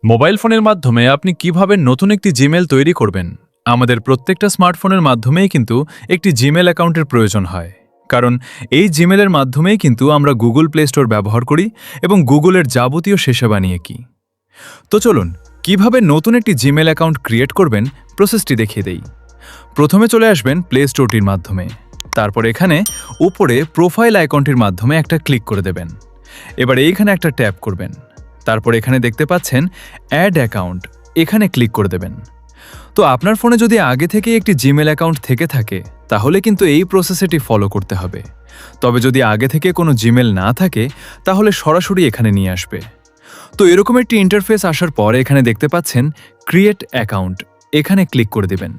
Mobile ফোনের মাধ্যমে আপনি কিভাবে নতুন একটি জিমেল তৈরি করবেন? আমাদের প্রত্যেকটা স্মার্টফোনের মাধ্যমেই কিন্তু একটি জিমেল অ্যাকাউন্টের প্রয়োজন হয়। কারণ এই জিমেলের মাধ্যমেই কিন্তু আমরা গুগল প্লে স্টোর ব্যবহার করি এবং গুগলের যাবতীয় সেবা নিয়ে কি। তো চলুন, কিভাবে নতুন একটি জিমেল অ্যাকাউন্ট ক্রিয়েট করবেন প্রসেসটি দেখিয়ে দেই। প্রথমে চলে আসবেন প্লে স্টোরটির মাধ্যমে। তারপর এখানে উপরে প্রোফাইল আইকনটির মাধ্যমে একটা ক্লিক করে দেবেন। এবার এইখানে একটা ট্যাপ করবেন। তারপর এখানে দেখতে পাচ্ছেন অ্যাড অ্যাকাউন্ট, এখানে ক্লিক করে দেবেন। তো আপনার ফোনে যদি আগে থেকে একটি জিমেল অ্যাকাউন্ট থেকে থাকে তাহলে কিন্তু এই প্রসেসটি ফলো করতে হবে। তবে যদি আগে থেকে কোনো জিমেল না থাকে তাহলে সরাসরি এখানে নিয়ে আসবে। তো এরকম একটি ইন্টারফেস আসার পর এখানে দেখতে পাচ্ছেন ক্রিয়েট অ্যাকাউন্ট, এখানে ক্লিক করে দেবেন।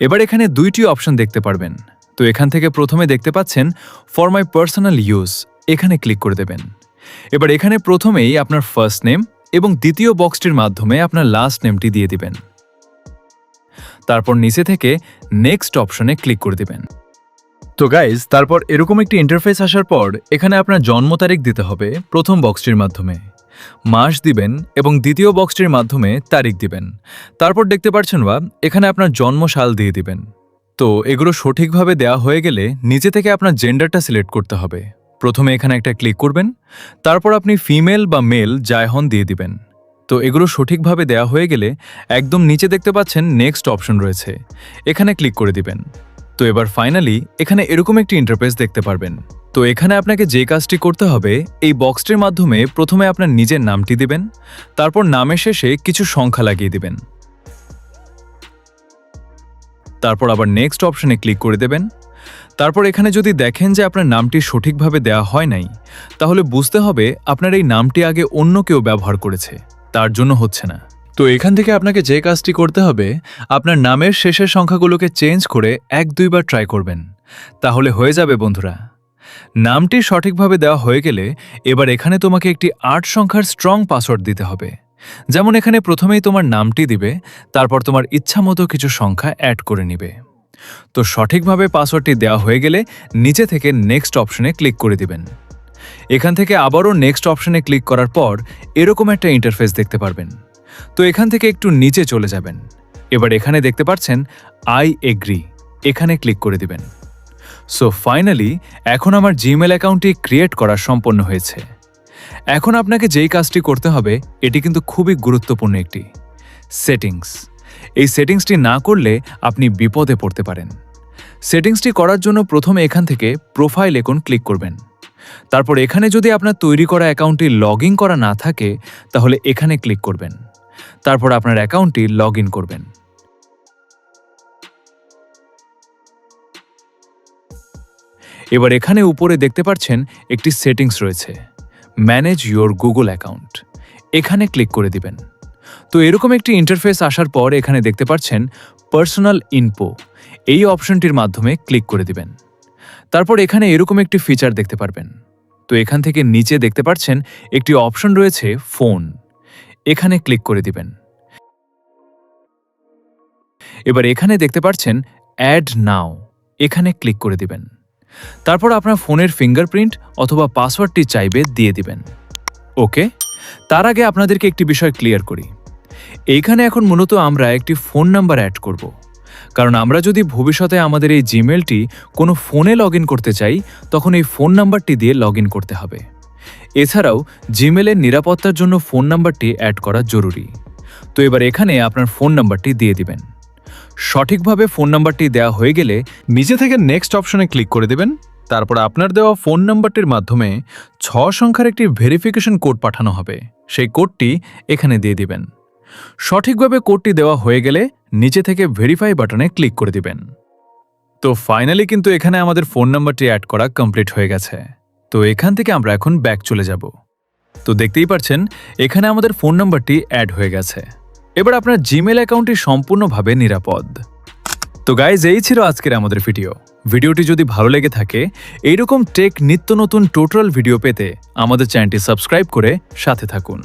এবার এখানে দুইটি অপশন দেখতে পারবেন। তো এখান থেকে প্রথমে দেখতে পাচ্ছেন ফর মাই পার্সোনাল ইউজ, এখানে ক্লিক করে দেবেন। এবার এখানে প্রথমেই আপনার ফার্স্ট নেম এবং দ্বিতীয় বক্সটির মাধ্যমে আপনার লাস্ট নেমটি দিয়ে দিবেন। তারপর নিচে থেকে নেক্সট অপশনে ক্লিক করে দিবেন। তো গাইজ, তারপর এরকম একটি ইন্টারফেস আসার পর এখানে আপনার জন্ম তারিখ দিতে হবে প্রথম বক্সটির মাধ্যমে, মাস দিবেন এবং দ্বিতীয় বক্সটির মাধ্যমে তারিখ দিবেন। তারপর দেখতে পাচ্ছেন এখানে আপনার জন্ম সাল দিয়ে দিবেন। তো এগুলো সঠিকভাবে দেওয়া হয়ে গেলে নিচে থেকে আপনার জেন্ডারটা সিলেক্ট করতে হবে। প্রথমে এখানে একটা ক্লিক করবেন, তারপর আপনি ফিমেল বা মেল যাই হন দিয়ে দিবেন। তো এগুলো সঠিকভাবে দেওয়া হয়ে গেলে একদম নিচে দেখতে পাচ্ছেন নেক্সট অপশন রয়েছে, এখানে ক্লিক করে দিবেন। তো এবার ফাইনালি এখানে এরকম একটি ইন্টারফেস দেখতে পারবেন। তো এখানে আপনাকে যে কাজটি করতে হবে, এই বক্সটির মাধ্যমে প্রথমে আপনার নিজের নামটি দিবেন, তারপর নামের শেষে কিছু সংখ্যা লাগিয়ে দিবেন। তারপর আবার নেক্সট অপশনে ক্লিক করে দেবেন। তারপর এখানে যদি দেখেন যে আপনার নামটি সঠিকভাবে দেওয়া হয় নাই, তাহলে বুঝতে হবে আপনার এই নামটি আগে অন্য কেউ ব্যবহার করেছে, তার জন্য হচ্ছে না। তো এখান থেকে আপনাকে যে কাজটি করতে হবে, আপনার নামের শেষের সংখ্যাগুলোকে চেঞ্জ করে 1-2 বার ট্রাই করবেন, তাহলে হয়ে যাবে বন্ধুরা। নামটি সঠিকভাবে দেওয়া হয়ে গেলে এবার এখানে তোমাকে একটি 8 সংখ্যার স্ট্রং পাসওয়ার্ড দিতে হবে। যেমন এখানে প্রথমেই তোমার নামটি দিবে, তারপর তোমার ইচ্ছামতো কিছু সংখ্যা অ্যাড করে নিবে। তো সঠিকভাবে পাসওয়ার্ডটি দেওয়া হয়ে গেলে নিচে থেকে নেক্সট অপশনে ক্লিক করে দিবেন। এখান থেকে আবারও নেক্সট অপশনে ক্লিক করার পর এরকম একটা ইন্টারফেস দেখতে পারবেন। তো এখান থেকে একটু নিচে চলে যাবেন। এবার এখানে দেখতে পাচ্ছেন আই এগ্রি, এখানে ক্লিক করে দিবেন। সো ফাইনালি এখন আমার জিমেল অ্যাকাউন্টটি ক্রিয়েট করা সম্পন্ন হয়েছে। এখন আপনাকে যেই কাজটি করতে হবে, এটি কিন্তু খুবই গুরুত্বপূর্ণ একটি সেটিংস। এই সেটিংসটি না করলে আপনি বিপদে পড়তে পারেন। সেটিংসটি করার জন্য প্রথমে এখান থেকে প্রোফাইল আইকন ক্লিক করবেন। তারপর এখানে যদি আপনার তৈরি করা অ্যাকাউন্টটি লগ ইন করা না থাকে তাহলে এখানে ক্লিক করবেন। তারপর আপনার অ্যাকাউন্টটি লগ ইন করবেন। এবার এখানে উপরে দেখতে পাচ্ছেন একটি সেটিংস রয়েছে, ম্যানেজ ইউর গুগল অ্যাকাউন্ট, এখানে ক্লিক করে দিবেন। তো এরকম একটি ইন্টারফেস আসার পর এখানে দেখতে পাচ্ছেন পার্সোনাল ইনফো, এই অপশনটির মাধ্যমে ক্লিক করে দিবেন। তারপর এখানে এরকম একটি ফিচার দেখতে পারবেন। তো এখান থেকে নিচে দেখতে পাচ্ছেন একটি অপশন রয়েছে ফোন, এখানে ক্লিক করে দিবেন। এবার এখানে দেখতে পাচ্ছেন অ্যাড নাও, এখানে ক্লিক করে দিবেন। তারপর আপনার ফোনের ফিঙ্গারপ্রিন্ট অথবা পাসওয়ার্ডটি চাইবে দিয়ে দিবেন। ওকে, তার আগে আপনাদেরকে একটি বিষয় ক্লিয়ার করি। এইখানে এখন মূলত আমরা একটি ফোন নাম্বার অ্যাড করব, কারণ আমরা যদি ভবিষ্যতে আমাদের এই জিমেলটি কোনো ফোনে লগ ইন করতে চাই তখন এই ফোন নাম্বারটি দিয়ে লগ ইন করতে হবে। এছাড়াও জিমেলের নিরাপত্তার জন্য ফোন নাম্বারটি অ্যাড করা জরুরি। তো এবার এখানে আপনার ফোন নাম্বারটি দিয়ে দিবেন। সঠিকভাবে ফোন নাম্বারটি দেওয়া হয়ে গেলে নিচে থেকে নেক্সট অপশনে ক্লিক করে দেবেন। তারপর আপনার দেওয়া ফোন নাম্বারটির মাধ্যমে 6 সংখ্যার একটি ভেরিফিকেশন কোড পাঠানো হবে, সেই কোডটি এখানে দিয়ে দিবেন। সঠিকভাবে কোডটি দেওয়া হয়ে গেলে নিচে থেকে ভেরিফাই বাটনে ক্লিক করে দিবেন। তো ফাইনালি কিন্তু এখানে আমাদের ফোন নাম্বারটি অ্যাড করা কমপ্লিট হয়ে গেছে। তো এখান থেকে আমরা এখন ব্যাক চলে যাব। তো দেখতেই পাচ্ছেন এখানে আমাদের ফোন নাম্বারটি অ্যাড হয়ে গেছে। এবার আপনার জিমেল অ্যাকাউন্টটি সম্পূর্ণভাবে নিরাপদ। তো গাইজ, এই ছিল আজকের আমাদের ভিডিওটি যদি ভালো লেগে থাকে, এইরকম টেক নিত্য নতুন টোটাল ভিডিও পেতে আমাদের চ্যানেলটি সাবস্ক্রাইব করে সাথে থাকুন।